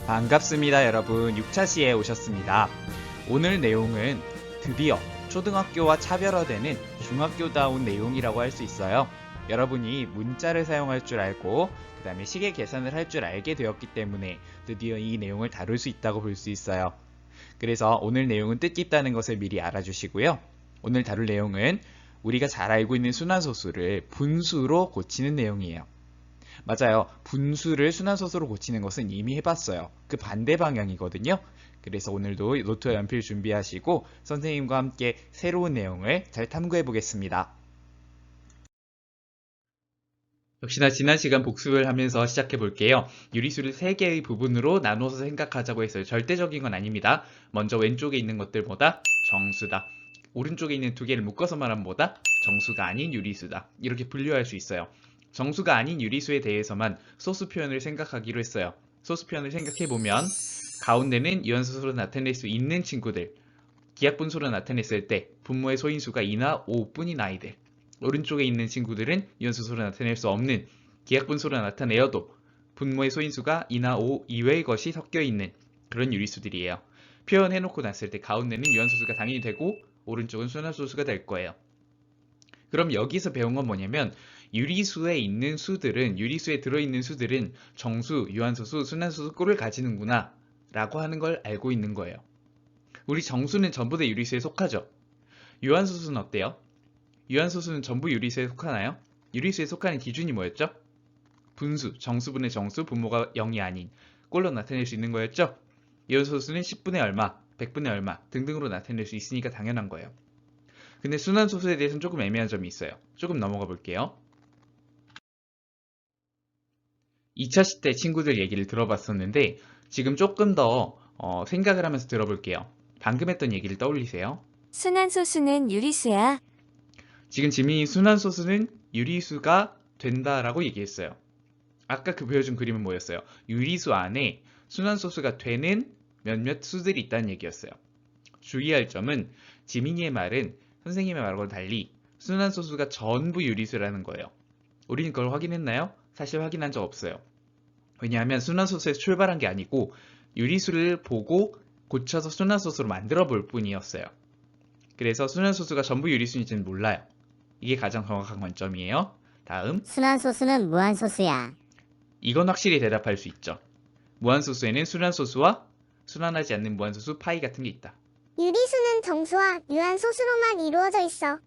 반갑습니다, 여러분. 6차시에 오셨습니다. 오늘 내용은 드디어 초등학교와 차별화되는 중학교다운 내용이라고 할 수 있어요. 여러분이 문자를 사용할 줄 알고 그 다음에 시계 계산을 할 줄 알게 되었기 때문에 드디어 이 내용을 다룰 수 있다고 볼 수 있어요. 그래서 오늘 내용은 뜻깊다는 것을 미리 알아주시고요. 오늘 다룰 내용은 우리가 잘 알고 있는 순환소수를 분수로 고치는 내용이에요. 맞아요. 분수를 순환소수로 고치는 것은 이미 해봤어요. 그 반대 방향이거든요. 그래서 오늘도 노트와 연필 준비하시고 선생님과 함께 새로운 내용을 잘 탐구해 보겠습니다. 역시나 지난 시간 복습을 하면서 시작해 볼게요. 유리수를 3개의 부분으로 나눠서 생각하자고 했어요. 절대적인 건 아닙니다. 먼저 왼쪽에 있는 것들보다 정수다. 오른쪽에 있는 2개를 묶어서 말하면 뭐다? 정수가 아닌 유리수다. 이렇게 분류할 수 있어요. 정수가 아닌 유리수에 대해서만 소수 표현을 생각하기로 했어요. 소수 표현을 생각해보면 가운데는 유한소수로 나타낼 수 있는 친구들, 기하분수로 나타냈을 때 분모의 소인수가 2나 5뿐인 아이들, 오른쪽에 있는 친구들은 유한소수로 나타낼 수 없는 기하분수로 나타내어도 분모의 소인수가 2나 5 이외의 것이 섞여있는 그런 유리수들이에요. 표현해놓고 났을 때 가운데는 유한소수가 당연히 되고 오른쪽은 순환소수가 될 거예요. 그럼 여기서 배운 건 뭐냐면 유리수에 있는 수들은, 유리수에 들어있는 수들은 정수, 유한소수, 순환소수 꼴을 가지는구나 라고 하는 걸 알고 있는 거예요. 우리 정수는 전부 다 유리수에 속하죠. 유한소수는 어때요? 유한소수는 전부 유리수에 속하나요? 유리수에 속하는 기준이 뭐였죠? 분수, 정수분의 정수, 분모가 0이 아닌 꼴로 나타낼 수 있는 거였죠? 유한소수는 10분의 얼마, 100분의 얼마 등등으로 나타낼 수 있으니까 당연한 거예요. 근데 순환소수에 대해서는 조금 애매한 점이 있어요. 조금 넘어가 볼게요. 2차 때 친구들 얘기를 들어봤었는데 지금 조금 더 생각을 하면서 들어볼게요. 방금 했던 얘기를 떠올리세요. 순환소수는 유리수야. 지금 지민이 순환소수는 유리수가 된다라고 얘기했어요. 아까 그 보여준 그림은 뭐였어요? 유리수 안에 순환소수가 되는 몇몇 수들이 있다는 얘기였어요. 주의할 점은 지민이의 말은 선생님의 말과는 달리 순환소수가 전부 유리수라는 거예요. 우리는 그걸 확인했나요? 사실 확인한 적 없어요. 왜냐하면 순환소수에서 출발한 게 아니고 유리수를 보고 고쳐서 순환소수로 만들어 볼 뿐이었어요. 그래서 순환소수가 전부 유리수인지는 몰라요. 이게 가장 정확한 관점이에요. 다음, 순환소수는 무한소수야. 이건 확실히 대답할 수 있죠. 무한소수에는 순환소수와 순환하지 않는 무한소수 파이 같은 게 있다. 유리수는 정수와 유한소수로만 이루어져 있어.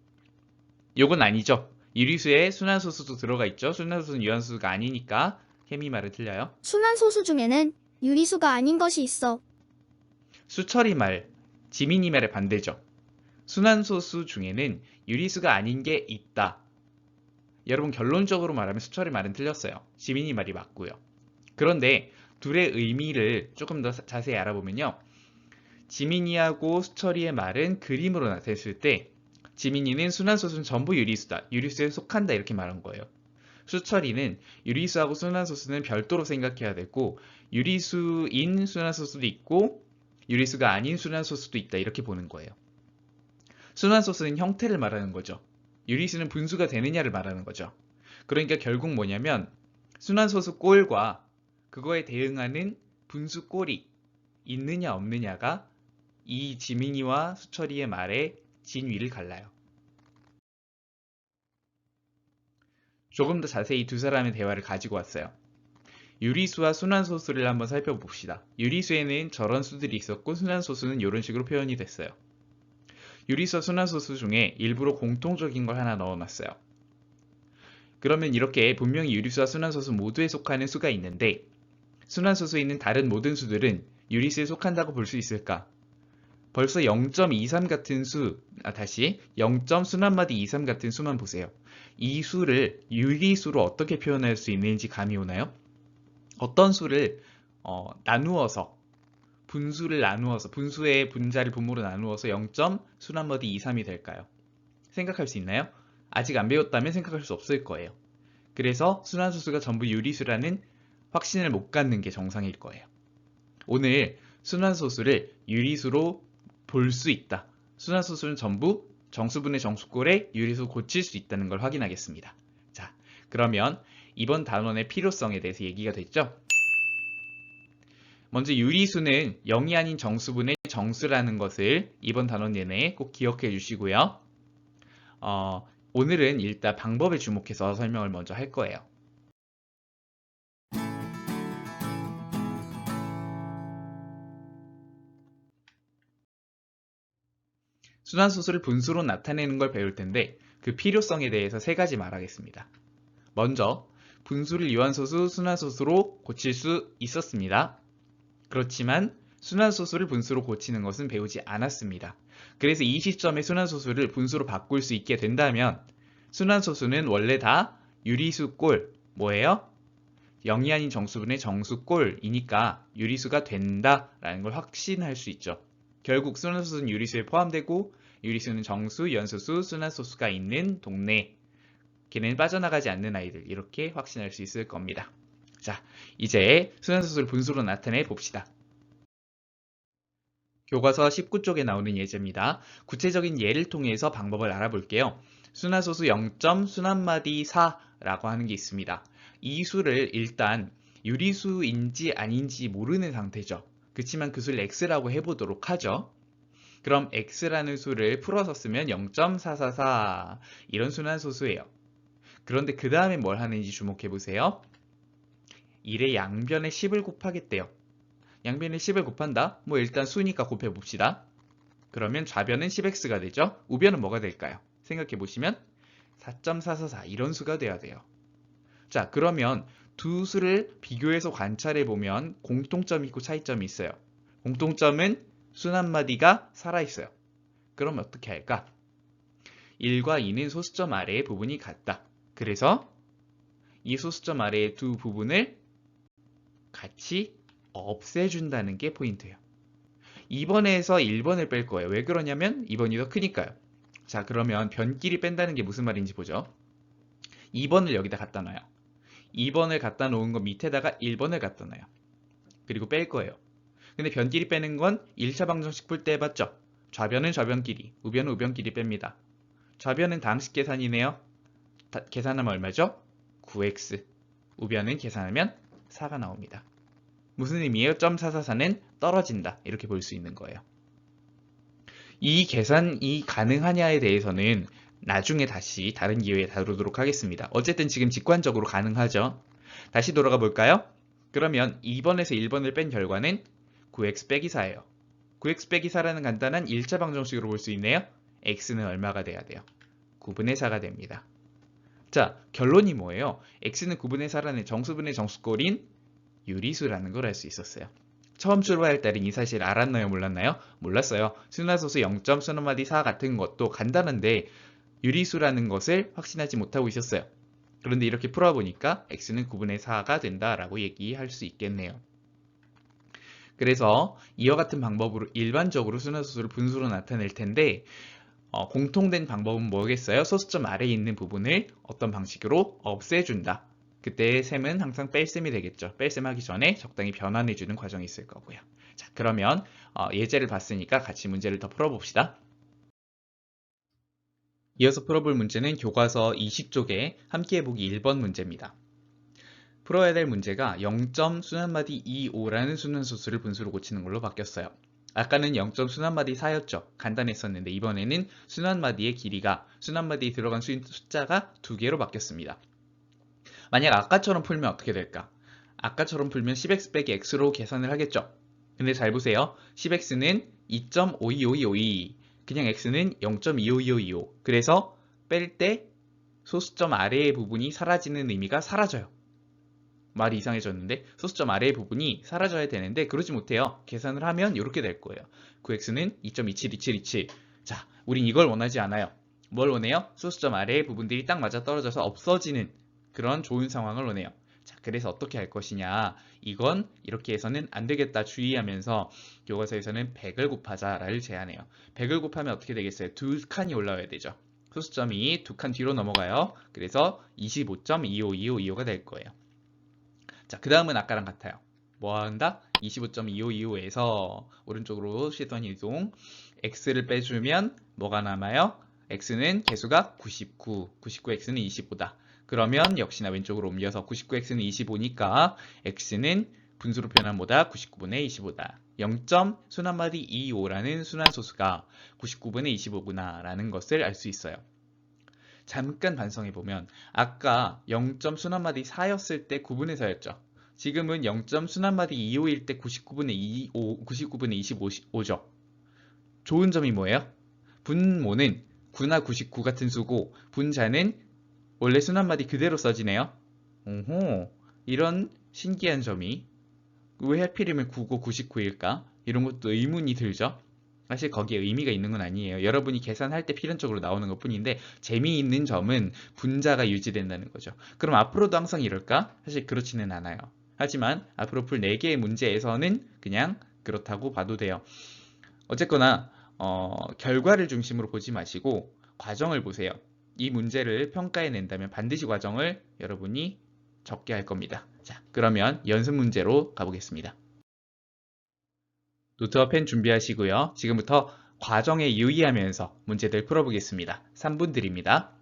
요건 아니죠. 유리수에 순환소수도 들어가 있죠. 순환소수는 유한소수가 아니니까 혜미 말은 틀려요. 순환소수 중에는 유리수가 아닌 것이 있어. 수철이 말, 지민이 말의 반대죠. 순환소수 중에는 유리수가 아닌 게 있다. 여러분 결론적으로 말하면 수철의 말은 틀렸어요. 지민이 말이 맞고요. 그런데 둘의 의미를 조금 더 자세히 알아보면요. 지민이하고 수철이의 말은 그림으로 나타냈을 때 지민이는 순환소수는 전부 유리수다. 유리수에 속한다 이렇게 말한 거예요. 수철이는 유리수하고 순환소수는 별도로 생각해야 되고 유리수인 순환소수도 있고 유리수가 아닌 순환소수도 있다 이렇게 보는 거예요. 순환소수는 형태를 말하는 거죠. 유리수는 분수가 되느냐를 말하는 거죠. 그러니까 결국 뭐냐면 순환소수 꼴과 그거에 대응하는 분수 꼴이 있느냐 없느냐가 이 지민이와 수철이의 말의 진위를 갈라요. 조금 더 자세히 두 사람의 대화를 가지고 왔어요. 유리수와 순환소수를 한번 살펴봅시다. 유리수에는 저런 수들이 있었고 순환소수는 이런 식으로 표현이 됐어요. 유리수와 순환소수 중에 일부러 공통적인 걸 하나 넣어놨어요. 그러면 이렇게 분명히 유리수와 순환소수 모두에 속하는 수가 있는데 순환소수에 있는 다른 모든 수들은 유리수에 속한다고 볼 수 있을까? 벌써 0.23 같은 수, 다시 0. 순환마디 23 같은 수만 보세요. 이 수를 유리수로 어떻게 표현할 수 있는지 감이 오나요? 어떤 수를 나누어서 분수를 나누어서 분수의 분자를 분모로 나누어서 0. 순환마디 23이 될까요? 생각할 수 있나요? 아직 안 배웠다면 생각할 수 없을 거예요. 그래서 순환소수가 전부 유리수라는 확신을 못 갖는 게 정상일 거예요. 오늘 순환소수를 유리수로 볼 수 있다. 순환소수는 전부 정수분의 정수꼴에 유리수 고칠 수 있다는 걸 확인하겠습니다. 자, 그러면 이번 단원의 필요성에 대해서 얘기가 됐죠? 먼저 유리수는 0이 아닌 정수분의 정수라는 것을 이번 단원 내내 꼭 기억해 주시고요. 오늘은 일단 방법에 주목해서 설명을 먼저 할 거예요. 순환소수를 분수로 나타내는 걸 배울 텐데 그 필요성에 대해서 세 가지 말하겠습니다. 먼저 분수를 유한소수, 순환소수로 고칠 수 있었습니다. 그렇지만 순환소수를 분수로 고치는 것은 배우지 않았습니다. 그래서 이 시점에 순환소수를 분수로 바꿀 수 있게 된다면 순환소수는 원래 다 유리수꼴 뭐예요? 0이 아닌 정수분의 정수꼴이니까 유리수가 된다라는 걸 확신할 수 있죠. 결국 순환소수는 유리수에 포함되고 유리수는 정수, 연소수, 순환소수가 있는 동네, 걔는 빠져나가지 않는 아이들, 이렇게 확신할 수 있을 겁니다. 자, 이제 순환소수를 분수로 나타내 봅시다. 교과서 19쪽에 나오는 예제입니다. 구체적인 예를 통해서 방법을 알아볼게요. 순환소수 0점 순환마디 4라고 하는 게 있습니다. 이 수를 일단 유리수인지 아닌지 모르는 상태죠. 그렇지만 그 수를 x라고 해보도록 하죠. 그럼 x라는 수를 풀어서 쓰면 0.444 이런 순환소수예요. 그런데 그 다음에 뭘 하는지 주목해 보세요. 1의 양변에 10을 곱하겠대요. 양변에 10을 곱한다? 뭐 일단 수니까 곱해 봅시다. 그러면 좌변은 10x가 되죠. 우변은 뭐가 될까요? 생각해 보시면 4.444 이런 수가 돼야 돼요. 자, 그러면 두 수를 비교해서 관찰해 보면 공통점이 있고 차이점이 있어요. 공통점은 순환마디가 살아있어요. 그럼 어떻게 할까? 1과 2는 소수점 아래의 부분이 같다. 그래서 이 소수점 아래의 두 부분을 같이 없애준다는 게 포인트예요. 2번에서 1번을 뺄 거예요. 왜 그러냐면 2번이 더 크니까요. 자, 그러면 변끼리 뺀다는 게 무슨 말인지 보죠. 2번을 여기다 갖다 놔요. 2번을 갖다 놓은 거 밑에다가 1번을 갖다 놔요. 그리고 뺄 거예요. 근데 변끼리 빼는 건 1차 방정식 풀 때 해봤죠. 좌변은 좌변끼리, 우변은 우변끼리 뺍니다. 좌변은 다항식 계산이네요. 계산하면 얼마죠? 9x. 우변은 계산하면 4가 나옵니다. 무슨 의미예요? 0.444는 떨어진다. 이렇게 볼 수 있는 거예요. 이 계산이 가능하냐에 대해서는 나중에 다시 다른 기회에 다루도록 하겠습니다. 어쨌든 지금 직관적으로 가능하죠. 다시 돌아가 볼까요? 그러면 2번에서 1번을 뺀 결과는 9x 빼기 4예요. 9x 빼기 4라는 간단한 1차 방정식으로 볼 수 있네요. x는 얼마가 돼야 돼요? 9분의 4가 됩니다. 자, 결론이 뭐예요? x는 9분의 4라는 정수분의 정수꼴인 유리수라는 걸 알 수 있었어요. 처음 출발할 때는 이 사실 알았나요? 몰랐나요? 몰랐어요. 순환소수 0점 순환마디 4 같은 것도 간단한데 유리수라는 것을 확신하지 못하고 있었어요. 그런데 이렇게 풀어보니까 x는 9분의 4가 된다라고 얘기할 수 있겠네요. 그래서 이와 같은 방법으로 일반적으로 순환소수를 분수로 나타낼 텐데 공통된 방법은 뭐겠어요? 소수점 아래에 있는 부분을 어떤 방식으로 없애준다. 그때 셈은 항상 뺄셈이 되겠죠. 뺄셈 하기 전에 적당히 변환해주는 과정이 있을 거고요. 자, 그러면 예제를 봤으니까 같이 문제를 더 풀어봅시다. 이어서 풀어볼 문제는 교과서 20쪽에 함께 해보기 1번 문제입니다. 풀어야 될 문제가 0점 순환마디 25라는 순환소수를 분수로 고치는 걸로 바뀌었어요. 아까는 0점 순환마디 4였죠. 간단했었는데 이번에는 순환마디의 길이가 순환마디에 들어간 숫자가 2개로 바뀌었습니다. 만약 아까처럼 풀면 어떻게 될까? 아까처럼 풀면 10x 빼기 x로 계산을 하겠죠. 근데 잘 보세요. 10x는 2.52522, 그냥 x는 0.25225. 그래서 뺄 때 소수점 아래의 부분이 사라지는 의미가 사라져요. 말이 이상해졌는데 소수점 아래의 부분이 사라져야 되는데 그러지 못해요. 계산을 하면 이렇게 될 거예요. 9x는 2.272727. 자, 우린 이걸 원하지 않아요. 뭘 원해요? 소수점 아래의 부분들이 딱 맞아 떨어져서 없어지는 그런 좋은 상황을 원해요. 자, 그래서 어떻게 할 것이냐. 이건 이렇게 해서는 안 되겠다 주의하면서 교과서에서는 100을 곱하자를 제안해요. 100을 곱하면 어떻게 되겠어요? 두 칸이 올라와야 되죠. 소수점이 두 칸 뒤로 넘어가요. 그래서 25.252525가 될 거예요. 자, 그 다음은 아까랑 같아요. 뭐 한다? 25.2525에서 오른쪽으로 시선 이동. x를 빼주면 뭐가 남아요? x는 개수가 99, 99x는 25다. 그러면 역시나 왼쪽으로 옮겨서 99x는 25니까 x는 분수로 표현한 뭐다? 99분의 25다. 0점 순한마디 25라는 순환소수가 99분의 25구나 라는 것을 알 수 있어요. 잠깐 반성해보면 아까 0점 순한마디 4였을 때 9분의 4였죠. 지금은 0점 순한마디 25일 때 99분의 25죠. 좋은 점이 뭐예요? 분모는 9나 99 같은 수고 분자는 원래 순한마디 그대로 써지네요. 오호, 이런 신기한 점이 왜 하필이면 9고 99일까? 이런 것도 의문이 들죠. 사실 거기에 의미가 있는 건 아니에요. 여러분이 계산할 때 필연적으로 나오는 것 뿐인데 재미있는 점은 분자가 유지된다는 거죠. 그럼 앞으로도 항상 이럴까? 사실 그렇지는 않아요. 하지만 앞으로 풀 4개의 문제에서는 그냥 그렇다고 봐도 돼요. 어쨌거나 결과를 중심으로 보지 마시고 과정을 보세요. 이 문제를 평가해 낸다면 반드시 과정을 여러분이 적게 할 겁니다. 자, 그러면 연습 문제로 가보겠습니다. 노트와 펜 준비하시고요. 지금부터 과정에 유의하면서 문제들 풀어보겠습니다. 3분 드립니다.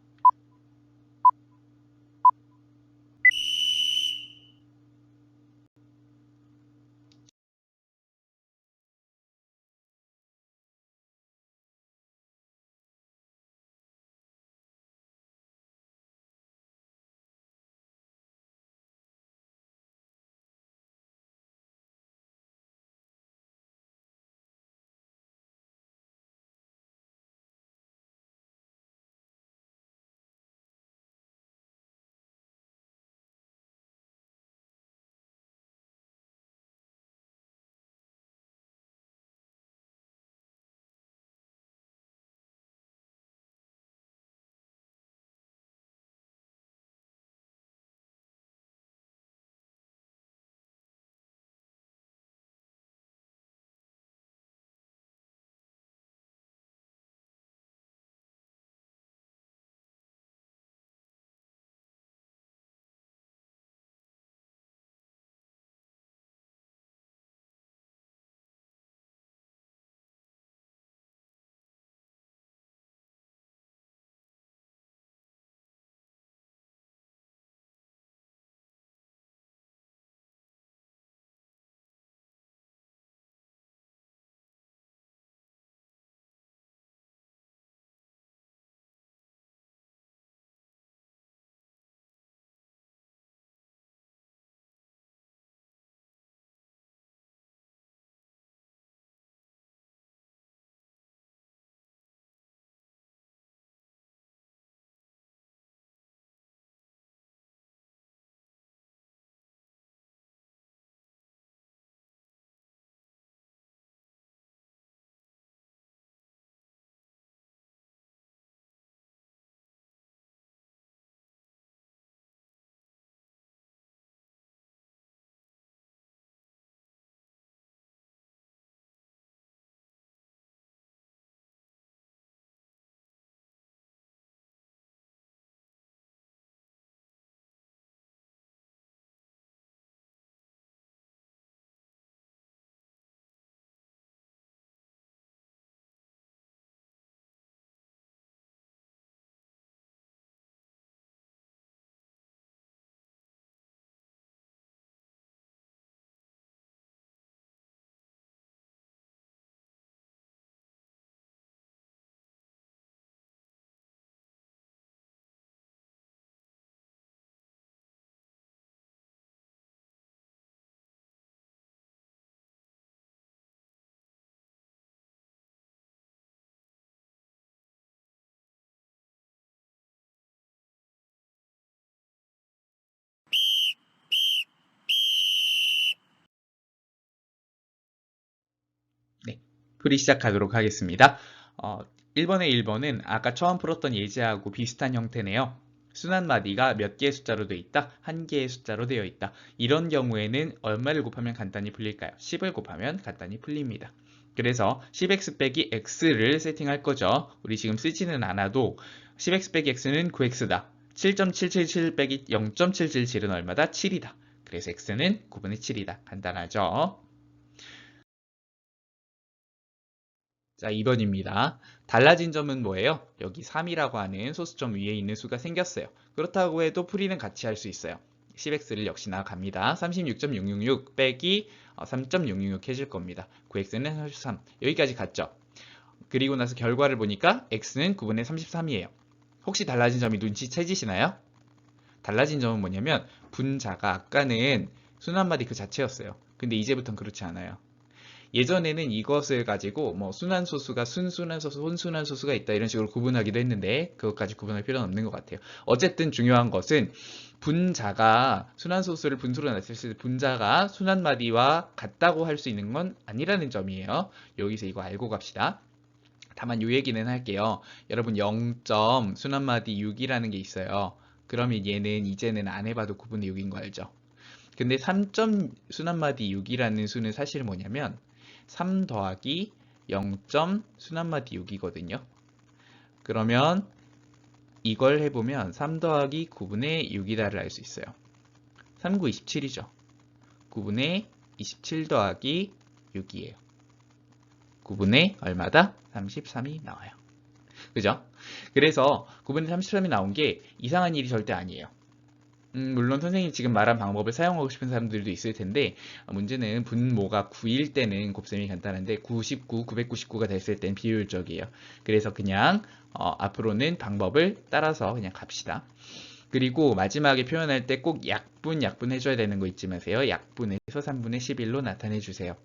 네, 풀이 시작하도록 하겠습니다. 1번의 1번은 아까 처음 풀었던 예제하고 비슷한 형태네요. 순한마디가 몇 개의 숫자로 되어 있다? 한 개의 숫자로 되어 있다. 이런 경우에는 얼마를 곱하면 간단히 풀릴까요? 10을 곱하면 간단히 풀립니다. 그래서 10x 빼기 x를 세팅할 거죠. 우리 지금 쓰지는 않아도 10x 빼기 x는 9x다. 7.777 빼기 0.777은 얼마다? 7이다. 그래서 x는 9분의 7이다. 간단하죠? 자, 2번입니다. 달라진 점은 뭐예요? 여기 3이라고 하는 소수점 위에 있는 수가 생겼어요. 그렇다고 해도 풀이는 같이 할 수 있어요. 10x를 역시나 갑니다. 36.666 빼기 3.666 해줄 겁니다. 9x는 33. 여기까지 갔죠. 그리고 나서 결과를 보니까 x는 9분의 33이에요. 혹시 달라진 점이 눈치채지시나요? 달라진 점은 뭐냐면 분자가 아까는 순환마디 그 자체였어요. 근데 이제부터는 그렇지 않아요. 예전에는 이것을 가지고 뭐 순환소수가 순순환소수, 혼순환소수가 있다 이런 식으로 구분하기도 했는데 그것까지 구분할 필요는 없는 것 같아요. 어쨌든 중요한 것은 분자가 순환소수를 분수로 냈을 때 분자가 순환마디와 같다고 할 수 있는 건 아니라는 점이에요. 여기서 이거 알고 갑시다. 다만 요 얘기는 할게요. 여러분 0. 순환마디 6이라는 게 있어요. 그러면 얘는 이제는 안 해봐도 9분의 6인 거 알죠? 근데 3. 순환마디 6이라는 수는 사실 뭐냐면 3 더하기 0. 순환마디 6이거든요. 그러면 이걸 해보면 3 더하기 9분의 6이다를 알 수 있어요. 3, 9, 27이죠. 9분의 27 더하기 6이에요. 9분의 얼마다? 33이 나와요. 그죠? 그래서 9분의 33이 나온 게 이상한 일이 절대 아니에요. 물론 선생님이 지금 말한 방법을 사용하고 싶은 사람들도 있을 텐데 문제는 분모가 9일 때는 곱셈이 간단한데 99, 999가 됐을 땐 비효율적이에요. 그래서 그냥 앞으로는 방법을 따라서 그냥 갑시다. 그리고 마지막에 표현할 때 꼭 약분 해줘야 되는 거 잊지 마세요. 약분해서 3분의 11로 나타내 주세요.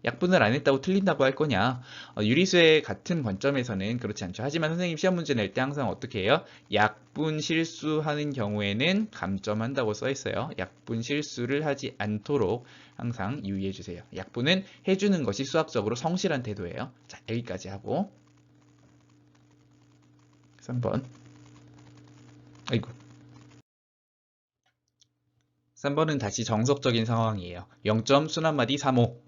약분을 안 했다고 틀린다고 할 거냐? 유리수의 같은 관점에서는 그렇지 않죠. 하지만 선생님 시험 문제 낼 때 항상 어떻게 해요? 약분 실수하는 경우에는 감점한다고 써 있어요. 약분 실수를 하지 않도록 항상 유의해 주세요. 약분은 해주는 것이 수학적으로 성실한 태도예요. 자, 여기까지 하고 3번. 아이고. 3번은 다시 정석적인 상황이에요. 0. 순환마디 3호.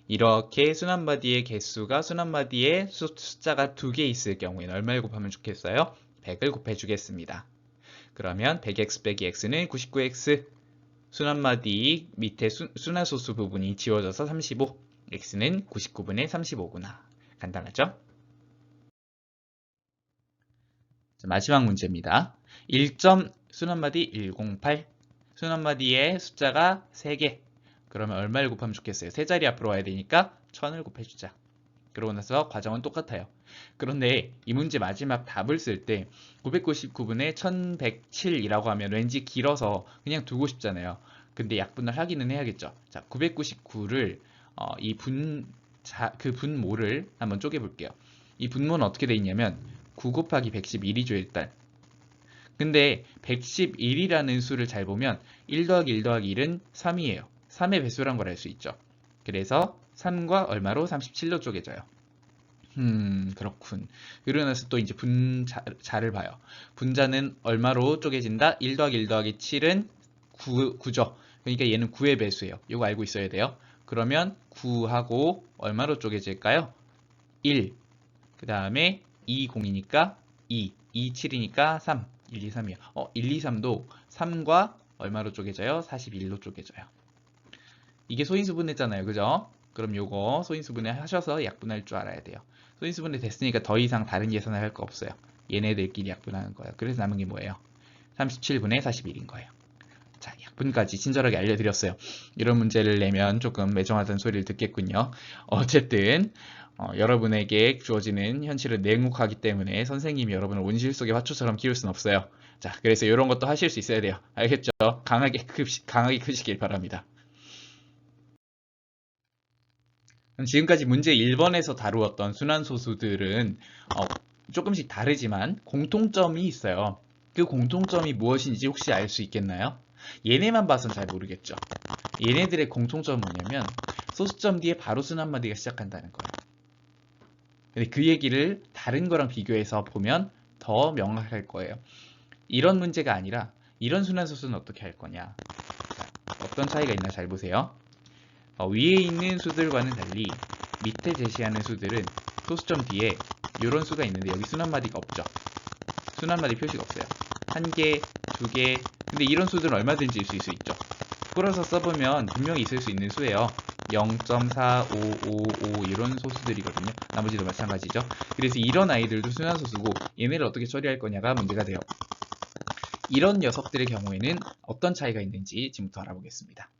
이렇게 순환마디의 개수가 순환마디의 숫자가 2개 있을 경우에는 얼마를 곱하면 좋겠어요? 100을 곱해주겠습니다. 그러면 100x 빼기 x는 99x. 순환마디 밑에 순환소수 부분이 지워져서 35. x는 99분의 35구나. 간단하죠? 자, 마지막 문제입니다. 1. 순환마디 108. 순환마디의 숫자가 3개. 그러면 얼마를 곱하면 좋겠어요? 세 자리 앞으로 와야 되니까 1000을 곱해주자. 그러고 나서 과정은 똑같아요. 그런데 이 문제 마지막 답을 쓸 때 999분의 1107이라고 하면 왠지 길어서 그냥 두고 싶잖아요. 근데 약분을 하기는 해야겠죠. 자, 999를 그 분모를 한번 쪼개볼게요. 이 분모는 어떻게 돼 있냐면 9 곱하기 111이죠 일단. 근데 111이라는 수를 잘 보면 1 더하기 1 더하기 1은 3이에요. 3의 배수란 걸 알 수 있죠. 그래서 3과 얼마로? 37로 쪼개져요. 그렇군. 그러고 나서 또 이제 분자를 봐요. 분자는 얼마로 쪼개진다? 1 더하기 1 더하기 7은 9죠. 그러니까 얘는 9의 배수예요. 이거 알고 있어야 돼요. 그러면 9하고 얼마로 쪼개질까요? 1. 그 다음에 2, 0이니까 2. 2, 7이니까 3. 1, 2, 3이요. 1, 2, 3도 3과 얼마로 쪼개져요? 41로 쪼개져요. 이게 소인수분해잖아요. 그죠? 그럼 요거 소인수분해 하셔서 약분할 줄 알아야 돼요. 소인수분해 됐으니까 더 이상 다른 계산을 할 거 없어요. 얘네들끼리 약분하는 거예요. 그래서 남은 게 뭐예요? 37분의 41인 거예요. 자, 약분까지 친절하게 알려드렸어요. 이런 문제를 내면 조금 매정하다는 소리를 듣겠군요. 어쨌든 여러분에게 주어지는 현실은 냉혹하기 때문에 선생님이 여러분을 온실 속의 화초처럼 키울 순 없어요. 자, 그래서 이런 것도 하실 수 있어야 돼요. 알겠죠? 강하게 크시길 바랍니다. 지금까지 문제 1번에서 다루었던 순환소수들은 조금씩 다르지만 공통점이 있어요. 그 공통점이 무엇인지 혹시 알 수 있겠나요? 얘네만 봐선 잘 모르겠죠. 얘네들의 공통점은 뭐냐면 소수점 뒤에 바로 순환마디가 시작한다는 거예요. 근데 그 얘기를 다른 거랑 비교해서 보면 더 명확할 거예요. 이런 문제가 아니라 이런 순환소수는 어떻게 할 거냐. 자, 어떤 차이가 있나 잘 보세요. 위에 있는 수들과는 달리 밑에 제시하는 수들은 소수점 뒤에 이런 수가 있는데 여기 순환마디가 없죠. 순환마디 표시가 없어요. 1개, 2개. 근데 이런 수들은 얼마든지 있을 수 있죠. 풀어서 써보면 분명히 있을 수 있는 수예요. 0.4555 이런 소수들이거든요. 나머지도 마찬가지죠. 그래서 이런 아이들도 순환소수고 얘네를 어떻게 처리할 거냐가 문제가 돼요. 이런 녀석들의 경우에는 어떤 차이가 있는지 지금부터 알아보겠습니다.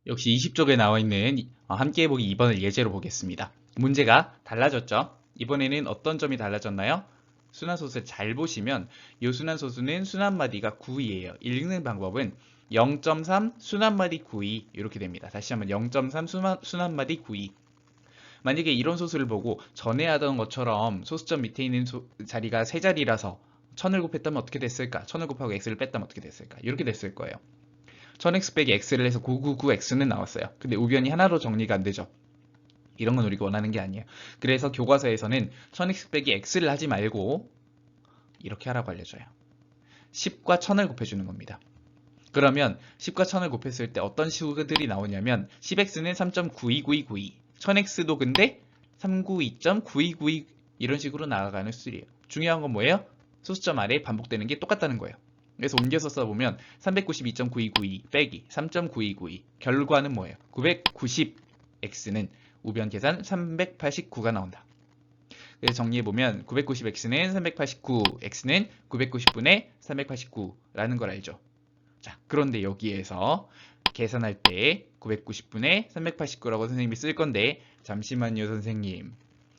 역시 20쪽에 나와 있는 함께 해보기 2번을 예제로 보겠습니다. 문제가 달라졌죠? 이번에는 어떤 점이 달라졌나요? 순환소수를 잘 보시면 이 순환소수는 순환마디가 9이에요. 읽는 방법은 0.3 순환마디 9이 이렇게 됩니다. 다시 한번 0.3 순환마디 9이. 만약에 이런 소수를 보고 전에 하던 것처럼 소수점 밑에 있는 자리가 세 자리라서 1000을 곱했다면 어떻게 됐을까? 1000을 곱하고 x를 뺐다면 어떻게 됐을까? 이렇게 됐을 거예요. 1000x 빼기 x를 해서 999x는 나왔어요. 근데 우변이 하나로 정리가 안 되죠. 이런 건 우리가 원하는 게 아니에요. 그래서 교과서에서는 1000x 빼기 x를 하지 말고 이렇게 하라고 알려줘요. 10과 1000을 곱해주는 겁니다. 그러면 10과 1000을 곱했을 때 어떤 수들이 나오냐면 10x는 3.929292, 1000x도 근데 392.9292 이런 식으로 나아가는 수들이에요. 중요한 건 뭐예요? 소수점 아래에 반복되는 게 똑같다는 거예요. 그래서 옮겨서 써보면 392.9292 빼기 3.9292 결과는 뭐예요? 990x는 우변 계산 389가 나온다. 그래서 정리해보면 990x는 389, x는 990분의 389라는 걸 알죠. 자, 그런데 여기에서 계산할 때 990분의 389라고 선생님이 쓸 건데 잠시만요 선생님.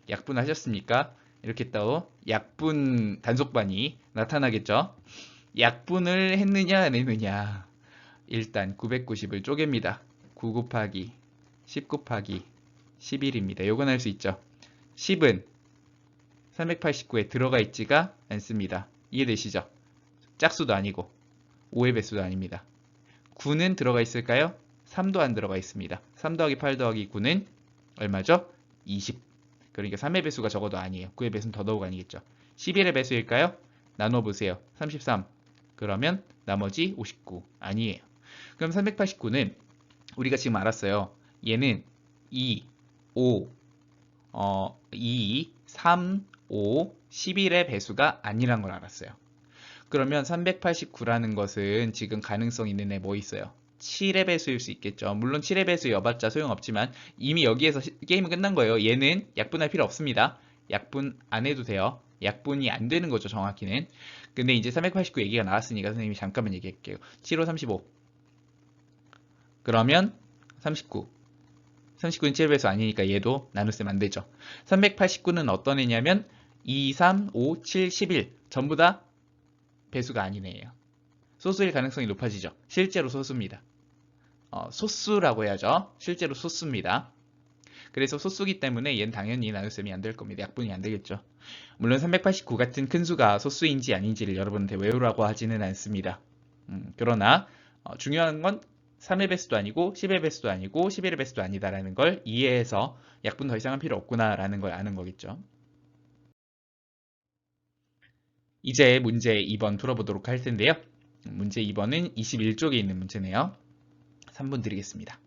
약분하셨습니까? 이렇게 또 약분 단속반이 나타나겠죠. 약분을 했느냐 안 했느냐. 일단 990을 쪼갭니다. 9 곱하기 10 곱하기 11입니다. 요건 할 수 있죠. 10은 389에 들어가 있지가 않습니다. 이해되시죠? 짝수도 아니고 5의 배수도 아닙니다. 9는 들어가 있을까요? 3도 안 들어가 있습니다. 3 더하기 8 더하기 9는 얼마죠? 20. 그러니까 3의 배수가 적어도 아니에요. 9의 배수는 더더욱 아니겠죠. 11의 배수일까요? 나눠보세요. 33. 그러면 나머지 59. 아니에요. 그럼 389는 우리가 지금 알았어요. 얘는 2, 5, 2, 3, 5, 11의 배수가 아니란 걸 알았어요. 그러면 389라는 것은 지금 가능성 있는 애 뭐 있어요? 7의 배수일 수 있겠죠. 물론 7의 배수여봤자 소용없지만 이미 여기에서 게임은 끝난 거예요. 얘는 약분할 필요 없습니다. 약분 안 해도 돼요. 약분이 안 되는 거죠, 정확히는. 근데 이제 389 얘기가 나왔으니까 선생님이 잠깐만 얘기할게요. 7, 5, 35. 그러면 39. 39는 7의 배수 아니니까 얘도 나눗셈 안 되죠. 389는 어떤 애냐면 2, 3, 5, 7, 11. 전부 다 배수가 아닌 애예요. 소수일 가능성이 높아지죠. 실제로 소수입니다. 소수라고 해야죠. 실제로 소수입니다. 그래서 소수기 때문에 얘는 당연히 나눗셈이 안 될 겁니다. 약분이 안 되겠죠. 물론 389 같은 큰 수가 소수인지 아닌지를 여러분한테 외우라고 하지는 않습니다. 그러나 중요한 건 3의 배수도 아니고 10의 배수도 아니고 11의 배수도 아니다라는 걸 이해해서 약분 더 이상은 필요 없구나라는 걸 아는 거겠죠. 이제 문제 2번 풀어보도록 할 텐데요. 문제 2번은 21쪽에 있는 문제네요. 3분 드리겠습니다.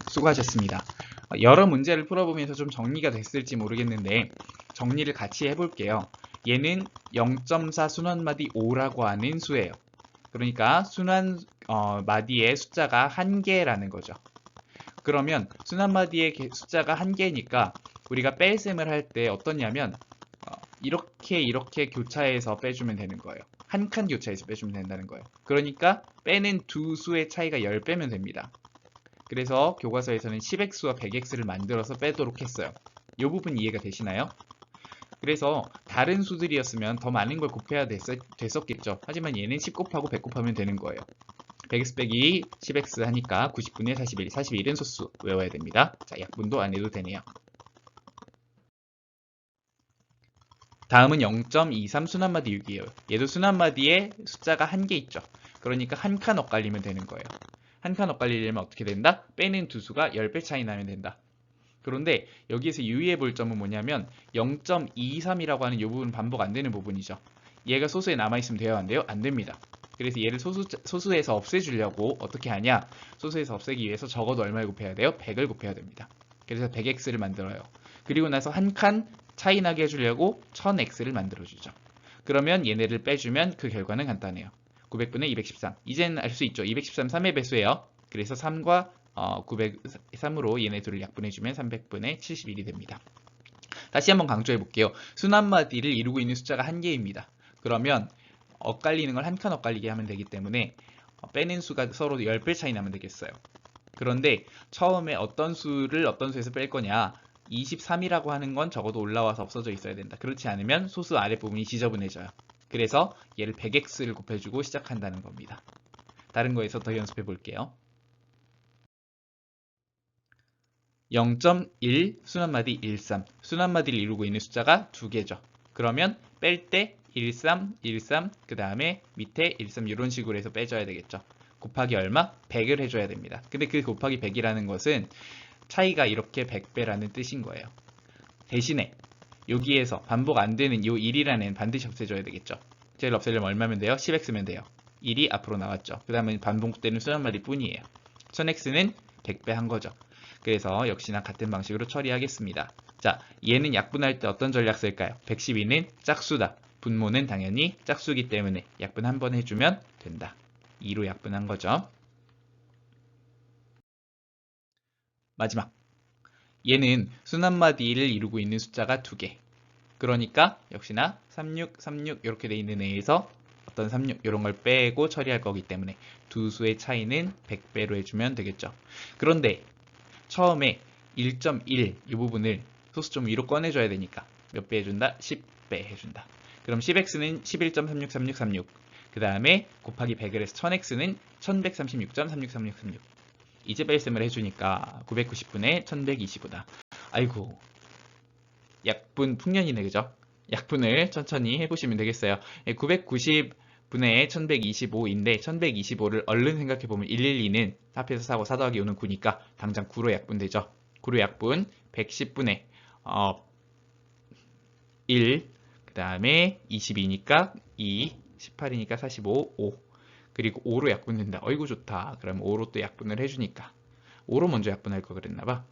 수고하셨습니다. 여러 문제를 풀어보면서 좀 정리가 됐을지 모르겠는데 정리를 같이 해볼게요. 얘는 0.4 순환마디 5라고 하는 수예요. 그러니까 순환 마디의 숫자가 1개라는 거죠. 그러면 순환마디의 숫자가 1개니까 우리가 뺄셈을 할 때 어떠냐면 이렇게 교차해서 빼주면 되는 거예요. 한 칸 교차해서 빼주면 된다는 거예요. 그러니까 빼는 두 수의 차이가 10배면 됩니다. 그래서 교과서에서는 10x와 100x를 만들어서 빼도록 했어요. 이 부분 이해가 되시나요? 그래서 다른 수들이었으면 더 많은 걸 곱해야 됐었겠죠. 하지만 얘는 10 곱하고 100 곱하면 되는 거예요. 100x 빼기 10x 하니까 90분의 41, 41은 소수 외워야 됩니다. 자, 약분도 안 해도 되네요. 다음은 0.23 순환마디 6이에요. 얘도 순환마디에 숫자가 1개 있죠. 그러니까 한 칸 엇갈리면 되는 거예요. 한 칸 엇갈리려면 어떻게 된다? 빼는 두 수가 10배 차이 나면 된다. 그런데 여기에서 유의해 볼 점은 뭐냐면 0.23이라고 하는 이 부분 반복 안 되는 부분이죠. 얘가 소수에 남아있으면 돼요? 안 돼요? 안 됩니다. 그래서 얘를 소수에서 없애주려고 어떻게 하냐? 소수에서 없애기 위해서 적어도 얼마를 곱해야 돼요? 100을 곱해야 됩니다. 그래서 100x를 만들어요. 그리고 나서 한 칸 차이 나게 해주려고 1000x를 만들어주죠. 그러면 얘네를 빼주면 그 결과는 간단해요. 900분의 213. 이제는 알 수 있죠. 213 3의 배수예요. 그래서 3과 903으로 얘네 둘을 약분해주면 300분의 71이 됩니다. 다시 한번 강조해 볼게요. 순환마디를 이루고 있는 숫자가 1개입니다. 그러면 엇갈리는 걸 한 칸 엇갈리게 하면 되기 때문에 빼는 수가 서로 10배 차이 나면 되겠어요. 그런데 처음에 어떤 수를 어떤 수에서 뺄 거냐, 23이라고 하는 건 적어도 올라와서 없어져 있어야 된다. 그렇지 않으면 소수 아랫부분이 지저분해져요. 그래서 얘를 100x를 곱해주고 시작한다는 겁니다. 다른 거에서 더 연습해 볼게요. 0.1 순환마디 13. 순환마디를 이루고 있는 숫자가 2개죠. 그러면 뺄 때 13, 13, 그 다음에 밑에 13 이런 식으로 해서 빼줘야 되겠죠. 곱하기 얼마? 100을 해줘야 됩니다. 근데 그 곱하기 100이라는 것은 차이가 이렇게 100배라는 뜻인 거예요. 대신에 여기에서 반복 안 되는 이 1이라는 반드시 없애줘야 되겠죠. 제일 없애려면 얼마면 돼요? 10x면 돼요. 1이 앞으로 나왔죠. 그 다음에 반복되는 순환마디 뿐이에요. 1000x는 100배 한 거죠. 그래서 역시나 같은 방식으로 처리하겠습니다. 자, 얘는 약분할 때 어떤 전략 쓸까요? 112는 짝수다. 분모는 당연히 짝수기 때문에 약분 한 번 해주면 된다. 2로 약분한 거죠. 마지막. 얘는 순환마디를 이루고 있는 숫자가 2개. 그러니까 역시나 36, 36 이렇게 돼 있는 애에서 어떤 36 이런 걸 빼고 처리할 거기 때문에 두 수의 차이는 100배로 해주면 되겠죠. 그런데 처음에 1.1 이 부분을 소수 좀 위로 꺼내줘야 되니까 몇 배 해준다? 10배 해준다. 그럼 10x는 11.363636. 그 다음에 곱하기 100을 해서 1000x는 1136.363636. 이제 뺄셈을 해주니까 990분의 1125다. 아이고, 약분 풍년이네, 그죠? 약분을 천천히 해보시면 되겠어요. 990분의 1125인데 1125를 얼른 생각해보면 112는 합해서 사고 4 더하기 5는 9니까 당장 9로 약분되죠. 9로 약분 110분의 1, 그 다음에 22니까 2, 18이니까 45, 5. 그리고 5로 약분된다. 어이구 좋다. 그럼 5로 또 약분을 해주니까 5로 먼저 약분할 거 그랬나봐.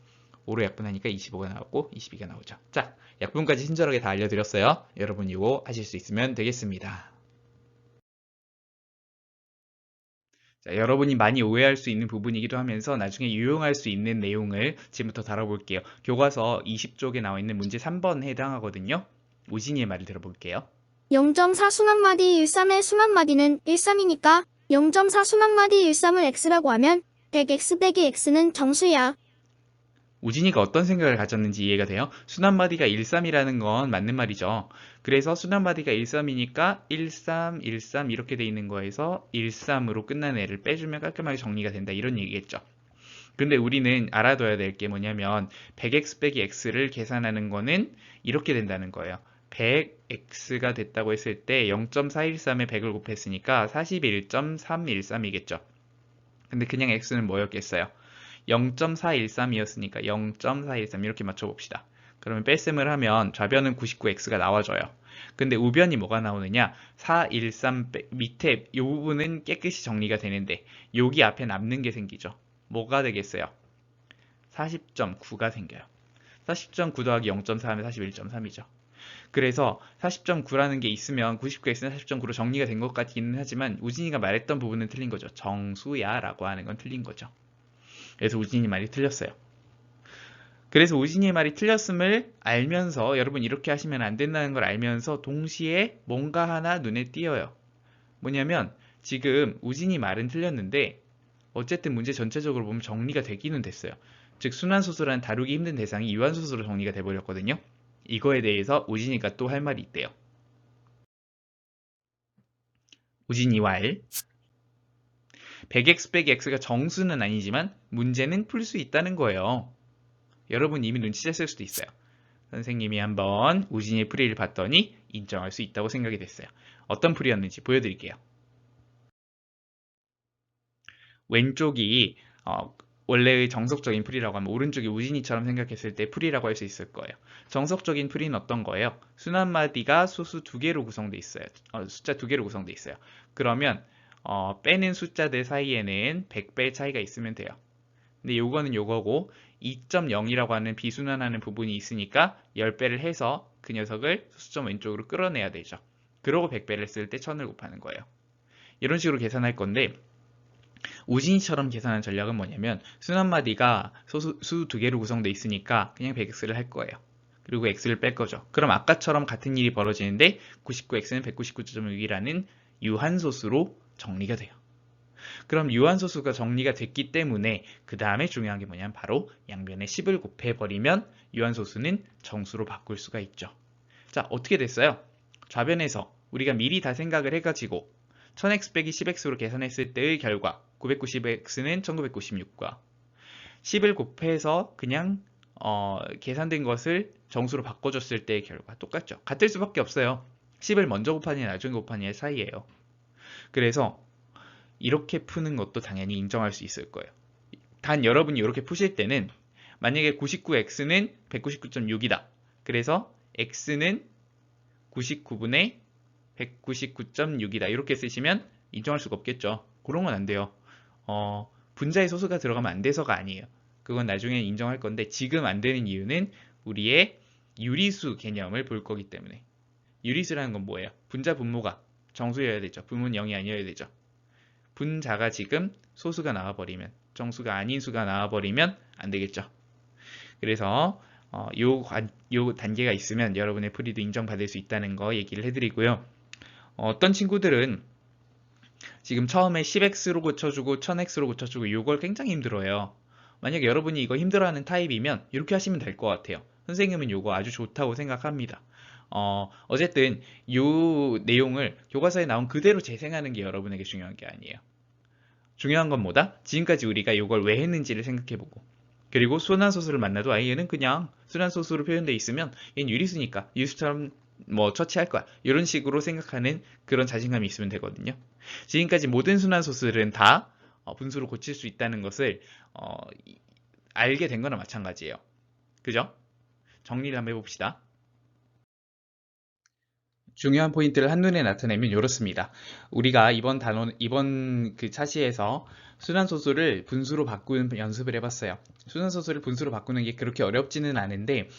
5로 약분하니까 25가 나왔고 22가 나오죠. 자, 약분까지 친절하게 다 알려드렸어요. 여러분 이거 하실 수 있으면 되겠습니다. 자, 여러분이 많이 오해할 수 있는 부분이기도 하면서 나중에 유용할 수 있는 내용을 지금부터 다뤄볼게요. 교과서 20쪽에 나와 있는 문제 3번에 해당하거든요. 우진이의 말을 들어볼게요. 0.4 순환마디 13의 순환마디는 13이니까 0.4 순환마디 13을 x라고 하면 100x 빼기 x는 정수야. 우진이가 어떤 생각을 가졌는지 이해가 돼요? 순환마디가 13이라는 건 맞는 말이죠. 그래서 순환마디가 13이니까 13, 13 이렇게 돼 있는 거에서 13으로 끝나는 애를 빼주면 깔끔하게 정리가 된다. 이런 얘기겠죠. 근데 우리는 알아둬야 될 게 뭐냐면 100x 빼기 x를 계산하는 거는 이렇게 된다는 거예요. 100x가 됐다고 했을 때 0.413에 100을 곱했으니까 41.313이겠죠. 근데 그냥 x는 뭐였겠어요? 0.413이었으니까 0.413 이렇게 맞춰봅시다. 그러면 뺄셈을 하면 좌변은 99x가 나와줘요. 근데 우변이 뭐가 나오느냐? 413 밑에 이 부분은 깨끗이 정리가 되는데 여기 앞에 남는 게 생기죠. 뭐가 되겠어요? 40.9가 생겨요. 40.9 더하기 0.4 하면 41.3이죠. 그래서 40.9라는 게 있으면 99x는 40.9로 정리가 된 것 같기는 하지만 우진이가 말했던 부분은 틀린 거죠. 정수야 라고 하는 건 틀린 거죠. 그래서 우진이 말이 틀렸어요. 그래서 우진이의 말이 틀렸음을 알면서 여러분 이렇게 하시면 안 된다는 걸 알면서 동시에 뭔가 하나 눈에 띄어요. 뭐냐면 지금 우진이 말은 틀렸는데 어쨌든 문제 전체적으로 보면 정리가 되기는 됐어요. 즉 순환소수라는 다루기 힘든 대상이 유한소수로 정리가 돼버렸거든요. 이거에 대해서 우진이가 또 할 말이 있대요. 우진이와 알 100x 빼기 x가 정수는 아니지만 문제는 풀 수 있다는 거예요. 여러분 이미 눈치챘을 수도 있어요. 선생님이 한번 우진이의 풀이를 봤더니 인정할 수 있다고 생각이 됐어요. 어떤 풀이였는지 보여드릴게요. 왼쪽이 원래의 정석적인 풀이라고 하면 오른쪽이 우진이처럼 생각했을 때 풀이라고 할 수 있을 거예요. 정석적인 풀이는 어떤 거예요? 순환마디가 소수 2개로 구성되어 있어요. 숫자 2개로 구성되어 있어요. 그러면 빼는 숫자들 사이에는 100배의 차이가 있으면 돼요. 근데 요거는 요거고 2.0이라고 하는 비순환하는 부분이 있으니까 10배를 해서 그 녀석을 소수점 왼쪽으로 끌어내야 되죠. 그러고 100배를 쓸 때 1000을 곱하는 거예요. 이런 식으로 계산할 건데 우진이처럼 계산한 전략은 뭐냐면 순환마디가 수 2개로 구성되어 있으니까 그냥 100x를 할 거예요. 그리고 x를 뺄 거죠. 그럼 아까처럼 같은 일이 벌어지는데 99x는 199.6이라는 유한소수로 정리가 돼요. 그럼 유한소수가 정리가 됐기 때문에 그 다음에 중요한 게 뭐냐면 바로 양변에 10을 곱해버리면 유한소수는 정수로 바꿀 수가 있죠. 자, 어떻게 됐어요? 좌변에서 우리가 미리 다 생각을 해가지고 1000x 빼기 10x로 계산했을 때의 결과 990x는 1996과 10을 곱해서 그냥 계산된 것을 정수로 바꿔줬을 때의 결과 똑같죠. 같을 수밖에 없어요. 10을 먼저 곱하느냐 나중에 곱하느냐의 차이예요. 그래서 이렇게 푸는 것도 당연히 인정할 수 있을 거예요. 단 여러분이 이렇게 푸실 때는 만약에 99x는 199.6이다. 그래서 x는 99분의 199.6이다. 이렇게 쓰시면 인정할 수가 없겠죠. 그런 건 안 돼요. 분자의 소수가 들어가면 안 돼서가 아니에요. 그건 나중에 인정할 건데 지금 안 되는 이유는 우리의 유리수 개념을 볼 거기 때문에. 유리수라는 건 뭐예요? 분자 분모가 정수여야 되죠. 분모는 0이 아니어야 되죠. 분자가 지금 소수가 나와버리면 정수가 아닌 수가 나와버리면 안 되겠죠. 그래서 요 단계가 있으면 여러분의 풀이도 인정받을 수 있다는 거 얘기를 해드리고요. 어떤 친구들은 지금 처음에 10x로 고쳐주고 1000x로 고쳐주고 이걸 굉장히 힘들어해요. 만약 여러분이 이거 힘들어하는 타입이면 이렇게 하시면 될 것 같아요. 선생님은 이거 아주 좋다고 생각합니다. 어쨌든 이 내용을 교과서에 나온 그대로 재생하는 게 여러분에게 중요한 게 아니에요. 중요한 건 뭐다? 지금까지 우리가 이걸 왜 했는지를 생각해보고 그리고 순환소수를 만나도 얘는 그냥 순환소수로 표현되어 있으면 얘는 유리수니까 유리수처럼 뭐 처치할 거야. 이런 식으로 생각하는 그런 자신감이 있으면 되거든요. 지금까지 모든 순환소수들은 다 분수로 고칠 수 있다는 것을 알게 된 거나 마찬가지예요. 그죠? 정리를 한번 해봅시다. 중요한 포인트를 한눈에 나타내면 이렇습니다. 우리가 이번 그 차시에서 순환소수를 분수로 바꾸는 연습을 해봤어요. 순환소수를 분수로 바꾸는 게 그렇게 어렵지는 않은데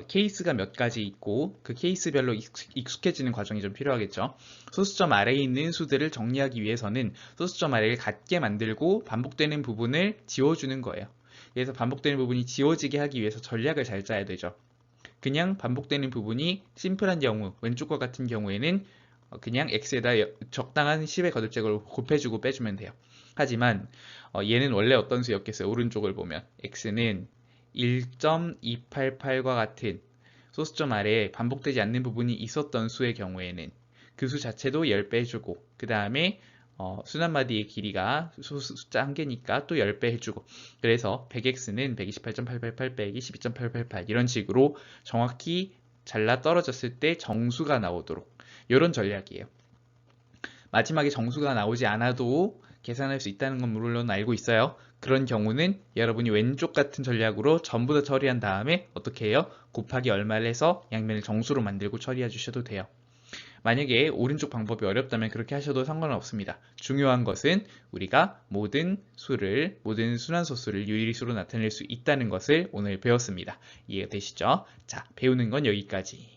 케이스가 몇 가지 있고 그 케이스별로 익숙해지는 과정이 좀 필요하겠죠. 소수점 아래에 있는 수들을 정리하기 위해서는 소수점 아래를 같게 만들고 반복되는 부분을 지워주는 거예요. 그래서 반복되는 부분이 지워지게 하기 위해서 전략을 잘 짜야 되죠. 그냥 반복되는 부분이 심플한 경우, 왼쪽과 같은 경우에는 그냥 x에다 적당한 10의 거듭제곱을 곱해주고 빼주면 돼요. 하지만 얘는 원래 어떤 수였겠어요? 오른쪽을 보면 x는 1.288과 같은 소수점 아래에 반복되지 않는 부분이 있었던 수의 경우에는 그 수 자체도 10배 해주고 그 다음에 순환마디의 길이가 숫자 1개니까 또 10배 해주고 그래서 100x는 128.888 빼기 12.888 이런 식으로 정확히 잘라 떨어졌을 때 정수가 나오도록 이런 전략이에요. 마지막에 정수가 나오지 않아도 계산할 수 있다는 건 물론 알고 있어요. 그런 경우는 여러분이 왼쪽 같은 전략으로 전부 다 처리한 다음에 어떻게 해요? 곱하기 얼마를 해서 양면을 정수로 만들고 처리해 주셔도 돼요. 만약에 오른쪽 방법이 어렵다면 그렇게 하셔도 상관은 없습니다. 중요한 것은 우리가 모든 순환소수를 유리수로 나타낼 수 있다는 것을 오늘 배웠습니다. 이해가 되시죠? 자, 배우는 건 여기까지.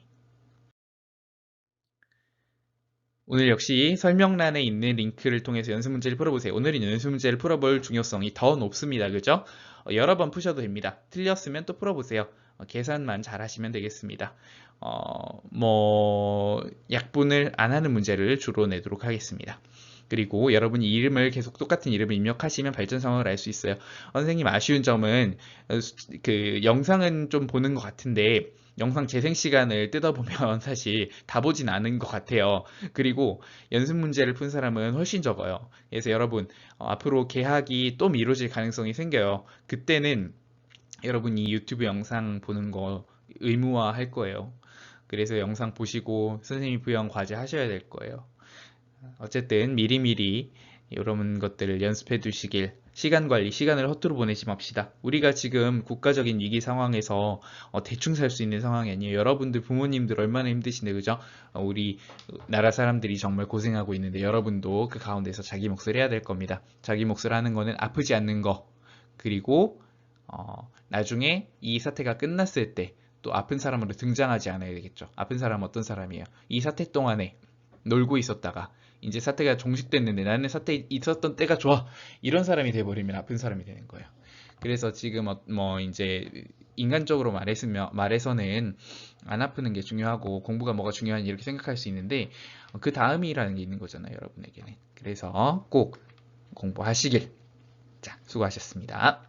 오늘 역시 설명란에 있는 링크를 통해서 연습 문제를 풀어보세요. 오늘은 연습 문제를 풀어볼 중요성이 더 높습니다. 그죠? 여러 번 푸셔도 됩니다. 틀렸으면 또 풀어보세요. 계산만 잘 하시면 되겠습니다. 약분을 안 하는 문제를 주로 내도록 하겠습니다. 그리고 여러분이 이름을 계속 똑같은 이름을 입력하시면 발전 상황을 알 수 있어요. 선생님 아쉬운 점은 그 영상은 좀 보는 것 같은데 영상 재생 시간을 뜯어보면 사실 다 보진 않은 것 같아요. 그리고 연습 문제를 푼 사람은 훨씬 적어요. 그래서 여러분 앞으로 개학이 또 미뤄질 가능성이 생겨요. 그때는 여러분이 유튜브 영상 보는 거 의무화 할 거예요. 그래서 영상 보시고 선생님 부연 과제 하셔야 될 거예요. 어쨌든 미리미리 이런 것들을 연습해 두시길, 시간 관리, 시간을 허투루 보내지 맙시다. 우리가 지금 국가적인 위기 상황에서 대충 살 수 있는 상황이 아니에요. 여러분들 부모님들 얼마나 힘드신데, 그죠? 우리 나라 사람들이 정말 고생하고 있는데 여러분도 그 가운데서 자기 몫을 해야 될 겁니다. 자기 몫을 하는 거는 아프지 않는 거, 그리고 나중에 이 사태가 끝났을 때 또 아픈 사람으로 등장하지 않아야 되겠죠. 아픈 사람은 어떤 사람이에요? 이 사태 동안에 놀고 있었다가 이제 사태가 종식됐는데 나는 사태 있었던 때가 좋아, 이런 사람이 돼버리면 아픈 사람이 되는 거예요. 그래서 지금 이제 인간적으로 말해서는 안 아프는 게 중요하고 공부가 뭐가 중요하니 이렇게 생각할 수 있는데 그 다음이라는 게 있는 거잖아요, 여러분에게는. 그래서 꼭 공부하시길. 자, 수고하셨습니다.